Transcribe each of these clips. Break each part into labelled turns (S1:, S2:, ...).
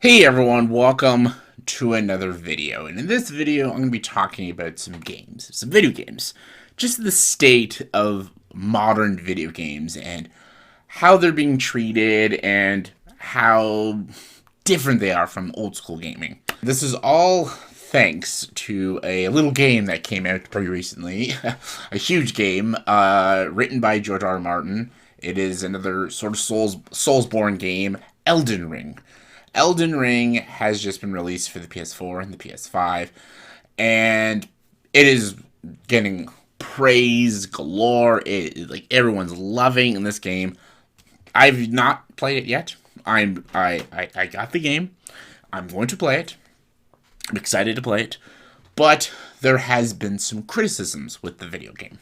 S1: Hey everyone, welcome to another video. And in this video, I'm going to be talking about some games, some video games. Just the state of modern video games and how they're being treated and how different they are from old school gaming. This is all thanks to a little game that came out pretty recently, a huge game, written by George R. R. Martin. It is another sort of Soulsborne game, Elden Ring. Elden Ring has just been released for the PS4 and the PS5, and it is getting praise galore. Like everyone's loving in this game. I've not played it yet. I got the game. I'm going to play it. I'm excited to play it, but there has been some criticisms with the video game,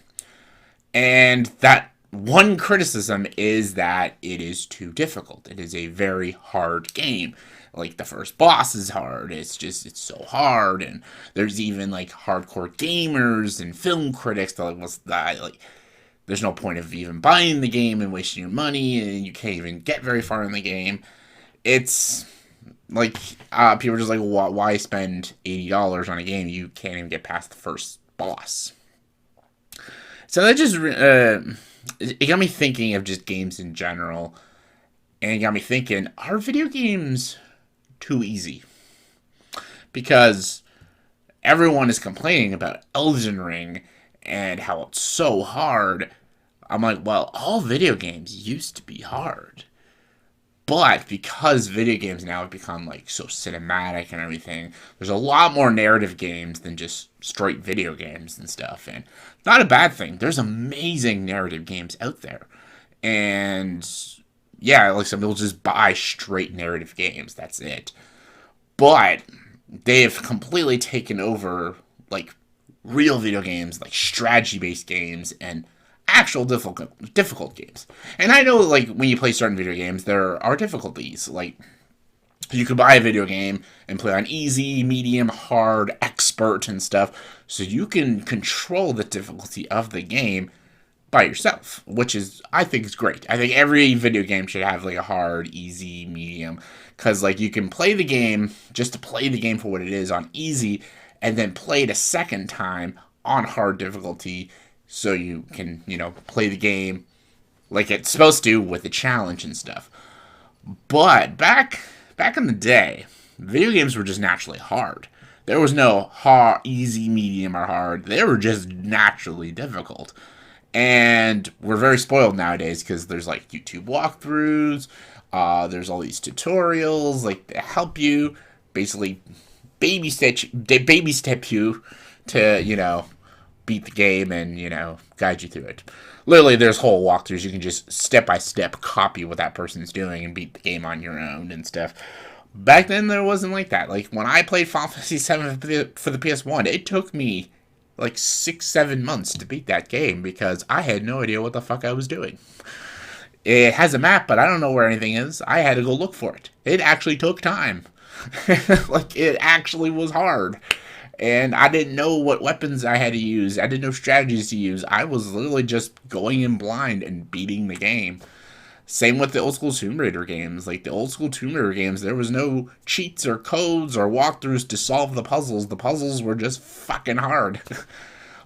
S1: and that one criticism is that it is too difficult. It is a very hard game. Like the first boss is hard. It's so hard, and there's even like hardcore gamers and film critics that like there's no point of even buying the game and wasting your money, and you can't even get very far in the game. It's like people are just like, why spend $80 on a game you can't even get past the first boss? So that just it got me thinking of just games in general, and it got me thinking: are video games too easy? Because everyone is complaining about Elden Ring and how it's so hard. I'm like, well, all video games used to be hard. But because video games now have become like so cinematic and everything, there's a lot more narrative games than just straight video games and stuff. And not a bad thing. There's amazing narrative games out there. And yeah, like some people just buy straight narrative games. That's it. But they've completely taken over like real video games, like strategy based games, and actual difficult games. And I know like when you play certain video games, there are difficulties. Like you could buy a video game and play on easy, medium, hard, expert, and stuff, so you can control the difficulty of the game by yourself, which is I think is great. I think every video game should have like a hard, easy, medium, because like you can play the game just to play the game for what it is on easy, and then play it a second time on hard difficulty, so you can play the game like it's supposed to with a challenge and stuff. But back in the day, video games were just naturally hard. There was no hard, easy, medium, or hard. They were just naturally difficult. And we're very spoiled nowadays because there's like YouTube walkthroughs, there's all these tutorials like that help you basically baby step you to beat the game and guide you through it. Literally, there's whole walkthroughs. You can just step by step copy what that person's doing and beat the game on your own and stuff. Back then, there wasn't like that. Like when I played Final Fantasy VII for the PS1, it took me like 6-7 months to beat that game because I had no idea what the fuck I was doing. It has a map, but I don't know where anything is. I had to go look for it. It actually took time. Like it actually was hard. And I didn't know what weapons I had to use. I didn't know strategies to use. I was literally just going in blind and beating the game. Same with the old school Tomb Raider games. Like the old school Tomb Raider games, there was no cheats or codes or walkthroughs to solve the puzzles. The puzzles were just fucking hard.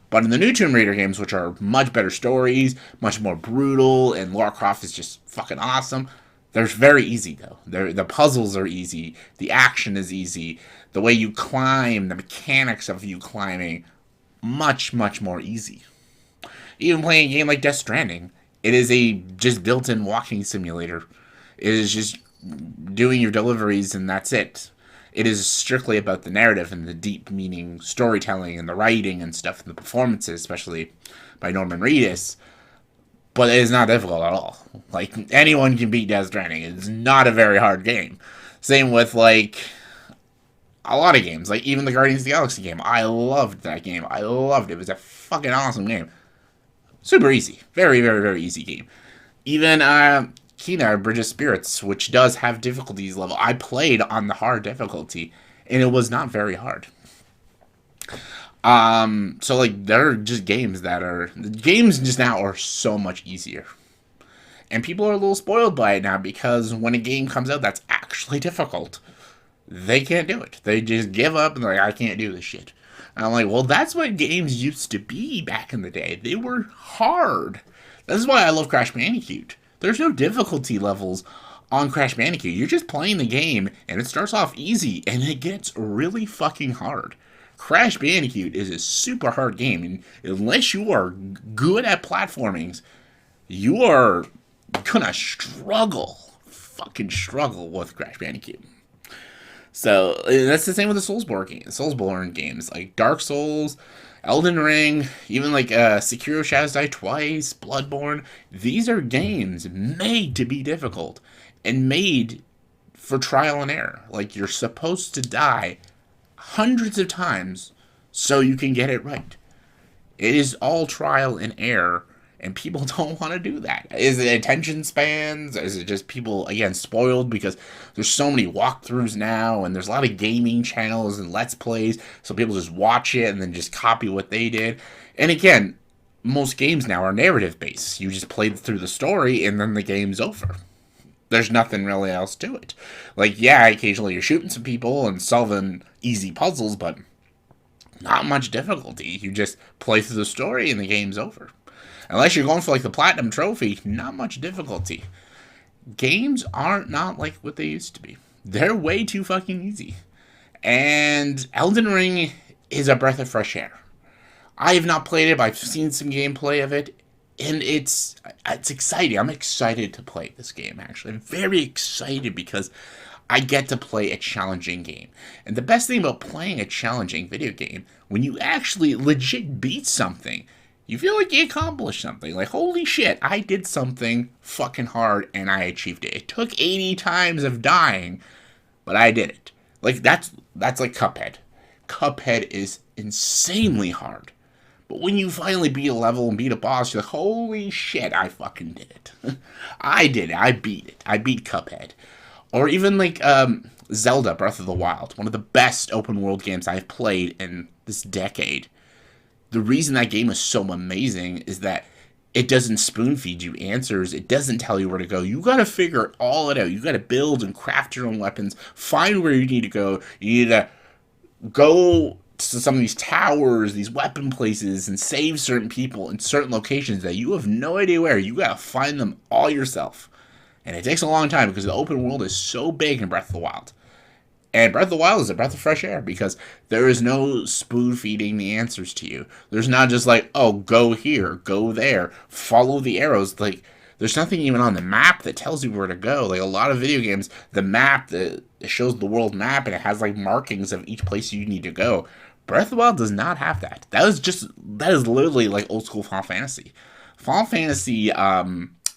S1: But in the new Tomb Raider games, which are much better stories, much more brutal, and Lara Croft is just fucking awesome, they're very easy, though. The puzzles are easy. The action is easy. The way you climb, the mechanics of you climbing, much, much more easy. Even playing a game like Death Stranding, it is a just built-in walking simulator. It is just doing your deliveries and that's it. It is strictly about the narrative and the deep meaning storytelling and the writing and stuff and the performances, especially by Norman Reedus. But it is not difficult at all. Like, anyone can beat Death Stranding. It's not a very hard game. Same with, like, a lot of games. Like, even the Guardians of the Galaxy game. I loved that game. I loved it. It was a fucking awesome game. Super easy. Very, very, very easy game. Even, Kena, Bridge of Spirits, which does have difficulties level. I played on the hard difficulty, and it was not very hard. So like there are just games that are the games just now are so much easier. And people are a little spoiled by it now because when a game comes out that's actually difficult, they can't do it. They just give up and they're like, I can't do this shit. And I'm like, well, that's what games used to be back in the day. They were hard. That's why I love Crash Bandicoot. There's no difficulty levels on Crash Bandicoot. You're just playing the game, and it starts off easy, and it gets really fucking hard. Crash Bandicoot is a super hard game, and unless you are good at platformings, you are gonna struggle, fucking struggle with Crash Bandicoot. So that's the same with the Soulsborne games, like Dark Souls, Elden Ring, even like Sekiro Shadows Die Twice, Bloodborne. These are games made to be difficult and made for trial and error. Like, you're supposed to die hundreds of times so you can get it right. It is all trial and error, and people don't want to do that. Is it attention spans? Is it just people, again, spoiled because there's so many walkthroughs now, and there's a lot of gaming channels and Let's Plays, so people just watch it and then just copy what they did. And again, most games now are narrative-based. You just play through the story, and then the game's over. There's nothing really else to it. Like, yeah, occasionally you're shooting some people and solving easy puzzles, but not much difficulty. You just play through the story and the game's over. Unless you're going for like the platinum trophy, not much difficulty. Games aren't not like what they used to be. They're way too fucking easy. And Elden Ring is a breath of fresh air. I have not played it, but I've seen some gameplay of it, and it's exciting. I'm excited to play this game, actually. I'm very excited because I get to play a challenging game. And the best thing about playing a challenging video game, when you actually legit beat something, you feel like you accomplished something. Like, holy shit, I did something fucking hard and I achieved it. It took 80 times of dying, but I did it. Like, that's like Cuphead. Cuphead is insanely hard. But when you finally beat a level and beat a boss, you're like, holy shit, I fucking did it. I did it. I beat it. I beat Cuphead. Or even like Zelda Breath of the Wild, one of the best open world games I've played in this decade. The reason that game is so amazing is that it doesn't spoon feed you answers. It doesn't tell you where to go. You gotta figure all it out. You gotta build and craft your own weapons. Find where you need to go. You need to go to some of these towers, these weapon places, and save certain people in certain locations that you have no idea where. You gotta find them all yourself. And it takes a long time because the open world is so big in Breath of the Wild. And Breath of the Wild is a breath of fresh air because there is no spoon feeding the answers to you. There's not just like, oh, go here, go there, follow the arrows. Like, there's nothing even on the map that tells you where to go. Like, a lot of video games, the map, it shows the world map and it has like markings of each place you need to go. Breath of the Wild does not have that. That is literally like old school Final Fantasy. Final Fantasy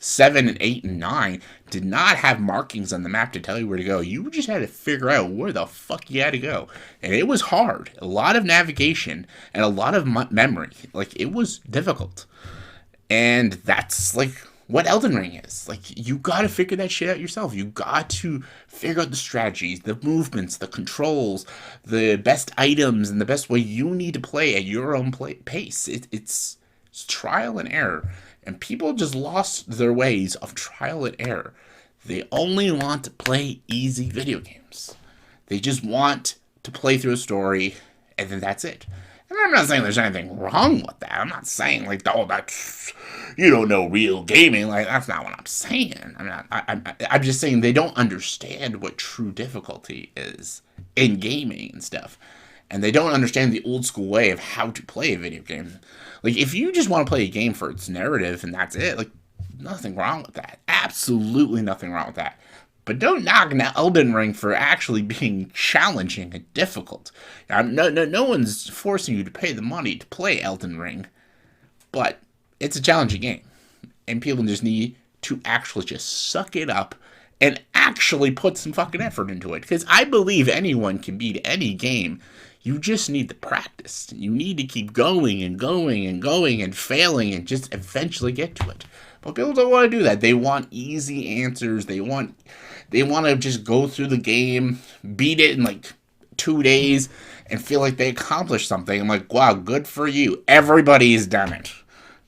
S1: 7 and 8 and 9 did not have markings on the map to tell you where to go. You just had to figure out where the fuck you had to go. And it was hard. A lot of navigation and a lot of memory. Like, it was difficult. And that's like what Elden Ring is. Like, you gotta figure that shit out yourself. You got to figure out the strategies, the movements, the controls, the best items, and the best way you need to play at your own pace. It's trial and error. And people just lost their ways of trial and error. They only want to play easy video games. They just want to play through a story, and then that's it. And I'm not saying there's anything wrong with that. I'm not saying, like, oh, that's, you don't know real gaming. Like, that's not what I'm saying. I'm just saying they don't understand what true difficulty is in gaming and stuff. And they don't understand the old school way of how to play a video game. Like, if you just want to play a game for its narrative and that's it, like, nothing wrong with that. Absolutely nothing wrong with that. But don't knock Elden Ring for actually being challenging and difficult. No one's forcing you to pay the money to play Elden Ring. But it's a challenging game. And people just need to actually just suck it up and actually put some fucking effort into it. Because I believe anyone can beat any game. You just need the practice. You need to keep going and going and going and failing and just eventually get to it. But people don't want to do that. They want easy answers. They want to just go through the game, beat it in like 2 days, and feel like they accomplished something. I'm like, wow, good for you. Everybody's done it.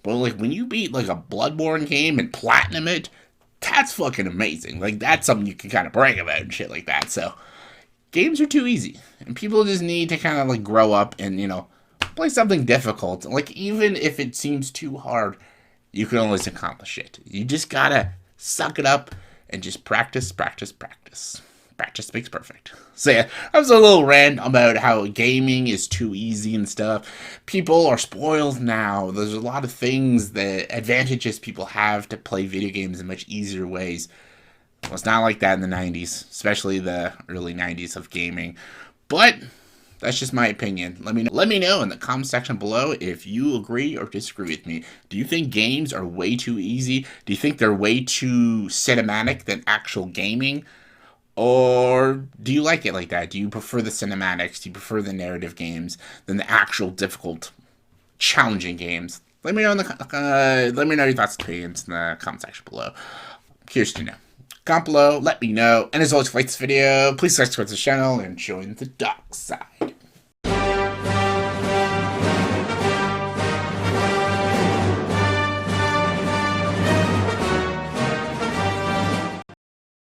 S1: But like when you beat like a Bloodborne game and platinum it, that's fucking amazing. Like, that's something you can kind of brag about and shit like that. So games are too easy, and people just need to kind of like grow up and, you know, play something difficult. Like, even if it seems too hard, you can always accomplish it. You just gotta suck it up and just practice, practice, practice. Practice makes perfect. So yeah, that was a little rant about how gaming is too easy and stuff. People are spoiled now. There's a lot of things, that advantages people have to play video games in much easier ways. Well, it's not like that in the 90s, especially the early 90s of gaming. But that's just my opinion. Let me know in the comment section below if you agree or disagree with me. Do you think games are way too easy? Do you think they're way too cinematic than actual gaming? Or do you like it like that? Do you prefer the cinematics? Do you prefer the narrative games than the actual difficult, challenging games? Let me know let me know your thoughts and opinions in the comment section below. I'm curious to know. Comment below, let me know. And as always, if you like this video, please subscribe to the channel and join the dark side.